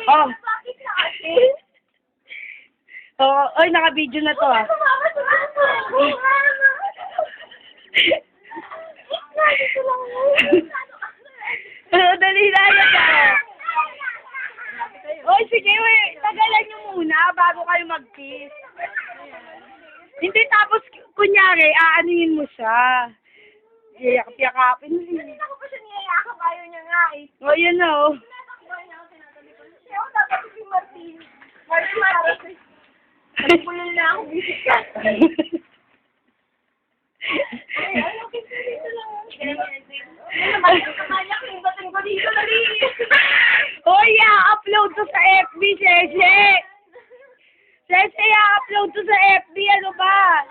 Oh. Bakit na akin? Oo, oy, naka-video na to ah. Sumama sa ako. Dito lang Oo, dali na yan ah. Oy, sige, wait. Tagalan nyo muna bago kayo mag-kiss. Hindi, tapos, kunyari, aanuhin mo siya. Iyak-yakapin mo. Hindi ako pa siya niyayakap. Ayaw niya nga eh. O, yun na oh. Kaya ako dapat si Martin. Martin. Nagpulol na ako. Bisit ka. Ay, okay. Dito lang. Ano naman? Kamayak. Batin ko dito. Dali. Oy, upload to sa FB, Sheshe. Sheshe, upload to sa FB. Ano ba?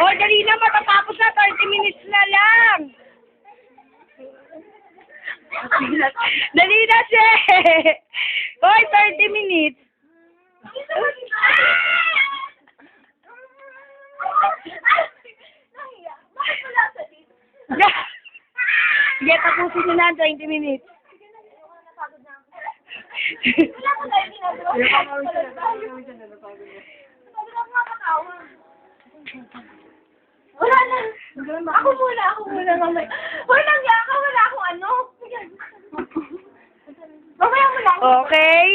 Oh, dali na, matatapos na, 30 minutes na lang. Dali na, She. Hoy, 30 minutes. Bakit wala sa dito? Sige, tapusin nyo na, 20 minutes. Napagod na ako. Wala ko tayo ginagawa. Napagod ako makakawa. Wala na. Ako muna mamaya. Walang yaka, wala akong ano. Mamaya mo lang. Okay.